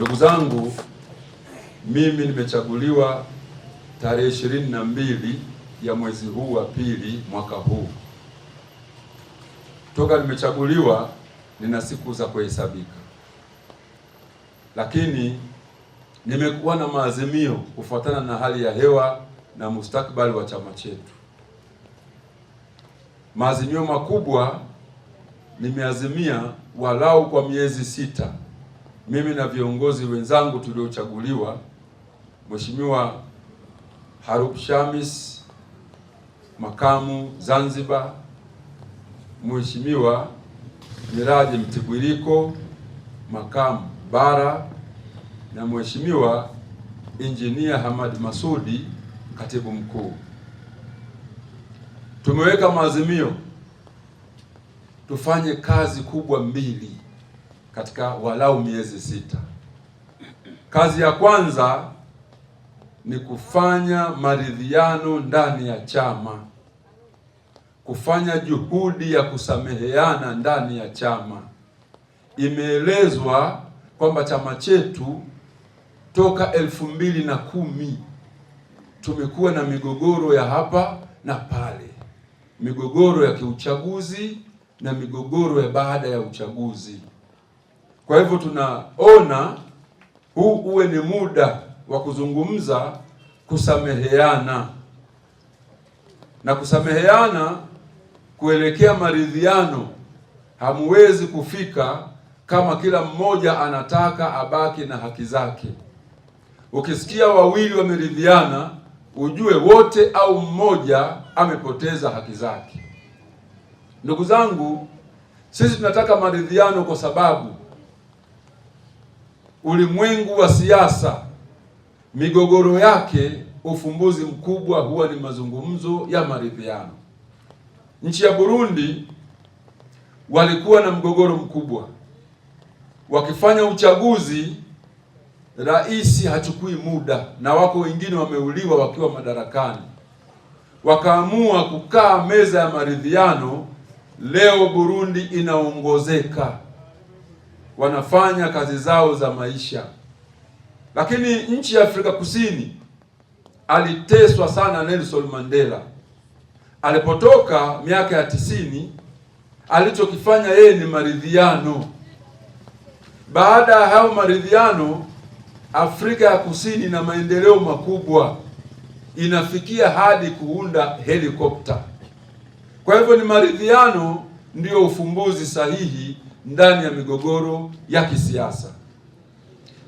Ndugu zangu, mimi nimechaguliwa tarehe 22 ya mwezi huu wa pili mwaka huu. Toka nimechaguliwa nina siku za kuhesabika, lakini nimekuwa na maazimio kufuatana na hali ya hewa na mustakabali wa chama chetu. Maazimio makubwa nimeazimia walau kwa miezi 6, mimi na viongozi wenzangu tuliochaguliwa, Mheshimiwa Harub Shamis makamu Zanzibar, Mheshimiwa Miraji Mtibwiriko makamu bara, na Mheshimiwa Injinia Hamad Masudi katibu mkuu. Tumeweka maazimio tufanye kazi kubwa mbili katika walau miezi 6. Kazi ya kwanza ni kufanya maridhiano ndani ya chama, kufanya juhudi ya kusameheana ndani ya chama. Imeelezwa kwamba chama chetu toka 2010 tumekuwa na migogoro ya hapa na pale, migogoro ya kiuchaguzi na migogoro ya baada ya uchaguzi. Kwa hivyo tunaona huu uwe ni muda wa kuzungumza kusameheana, na kusameheana kuelekea maridhiano. Hamuwezi kufika kama kila mmoja anataka abaki na haki zake. Ukisikia wawili wameridhiana, ujue wote au mmoja amepoteza haki zake. Ndugu zangu, sisi tunataka maridhiano kwa sababu ulimwengu wa siasa, migogoro yake, ufumbuzi mkubwa huwa ni mazungumzo ya maridhiano. Nchi ya Burundi walikuwa na mgogoro mkubwa, wakifanya uchaguzi rais hachukui muda, na wako wengine wameuliwa wakiwa madarakani. Wakaamua kukaa meza ya maridhiano. Leo Burundi inaongozeka, wanafanya kazi zao za maisha. Lakini nchi ya Afrika Kusini aliteswa sana Nelson Mandela. Alipotoka miaka ya 90, alichokifanya yeye ni maridhiano. Baada ya hayo maridhiano, Afrika ya Kusini na maendeleo makubwa, inafikia hadi kuunda helikopta. Kwa hivyo ni maridhiano ndio ufumbuzi sahihi ndani ya migogoro ya kisiasa.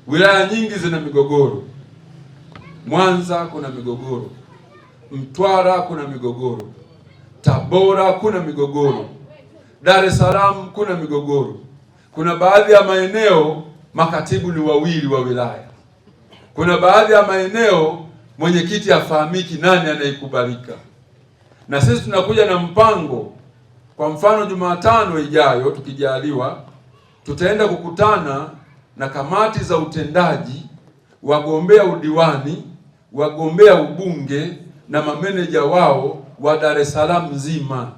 Wilaya nyingi zina migogoro. Mwanza kuna migogoro, Mtwara kuna migogoro, Tabora kuna migogoro, Dar es Salaam kuna migogoro. Kuna baadhi ya maeneo makatibu ni wawili wa wilaya. Kuna baadhi ya maeneo mwenyekiti hafahamiki nani anayekubalika. Na sisi tunakuja na mpango. Kwa mfano, Jumatano ijayo tukijaliwa, tutaenda kukutana na kamati za utendaji, wagombea udiwani, wagombea ubunge na mameneja wao wa Dar es Salaam nzima.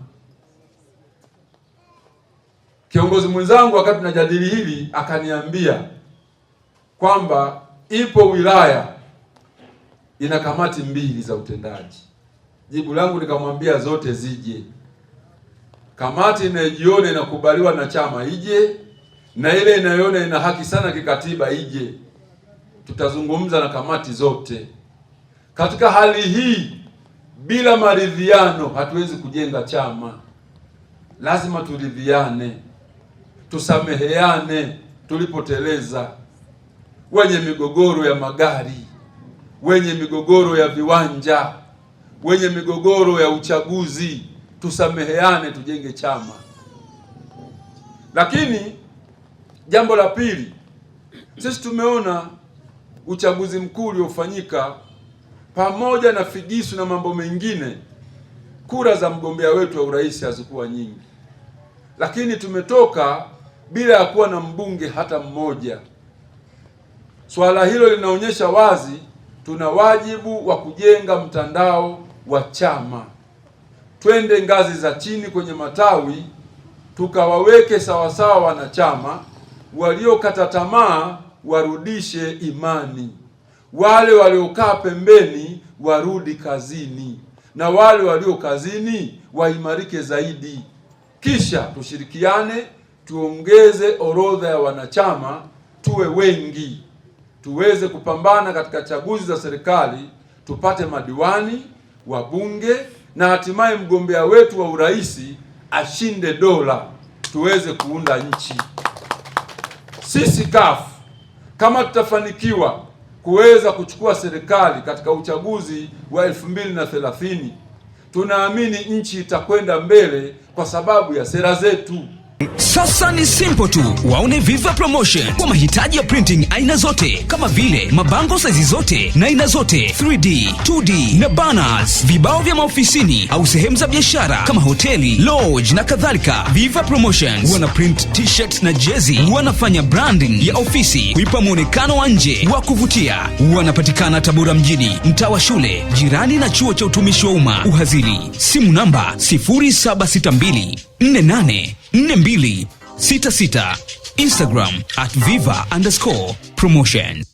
Kiongozi mwenzangu wakati tunajadili hili akaniambia kwamba ipo wilaya ina kamati 2 za utendaji. Jibu langu nikamwambia zote zije. Kamati inayojiona inakubaliwa na chama ije, na ile inayoona ina haki sana kikatiba ije. Tutazungumza na kamati zote. Katika hali hii, bila maridhiano hatuwezi kujenga chama. Lazima turidhiane, tusameheane tulipoteleza. Wenye migogoro ya magari, wenye migogoro ya viwanja, wenye migogoro ya uchaguzi, tusameheane tujenge chama. Lakini jambo la pili, sisi tumeona uchaguzi mkuu uliofanyika, pamoja na figisu na mambo mengine, kura za mgombea wetu wa urais hazikuwa nyingi, lakini tumetoka bila ya kuwa na mbunge hata mmoja. Swala hilo linaonyesha wazi tuna wajibu wa kujenga mtandao wa chama. Twende ngazi za chini kwenye matawi, tukawaweke sawasawa wanachama waliokata tamaa warudishe imani. Wale waliokaa pembeni warudi kazini, na wale walio kazini waimarike zaidi. Kisha tushirikiane, tuongeze orodha ya wanachama, tuwe wengi, tuweze kupambana katika chaguzi za serikali, tupate madiwani, wabunge, na hatimaye mgombea wetu wa urais ashinde dola, tuweze kuunda nchi. Sisi CUF kama tutafanikiwa kuweza kuchukua serikali katika uchaguzi wa 2030, tunaamini nchi itakwenda mbele kwa sababu ya sera zetu. Sasa ni simple tu, waone Viva Promotion kwa mahitaji ya printing aina zote, kama vile mabango size zote na aina zote, 3D, 2D na banners, vibao vya maofisini au sehemu za biashara kama hoteli, lodge na kadhalika. Viva Promotion wana print t-shirt na jezi, wanafanya branding ya ofisi kuipa muonekano wa nje wa kuvutia. Wanapatikana Tabora mjini, mtaa wa shule, jirani na chuo cha utumishi wa umma Uhazili. Simu namba 0762484266. Instagram @viva_promotion.